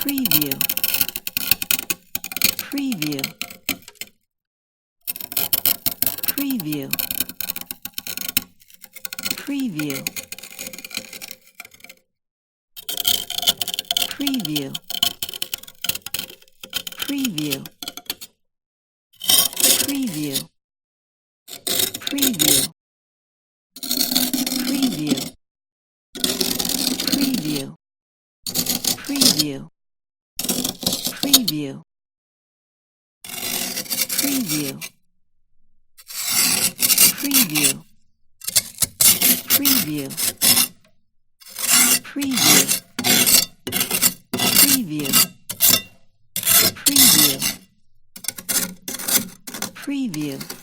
preview, preview, preview, preview, preview, preview, preview, preview, preview, preview, preview, preview, preview, preview, preview, preview, preview, preview, preview.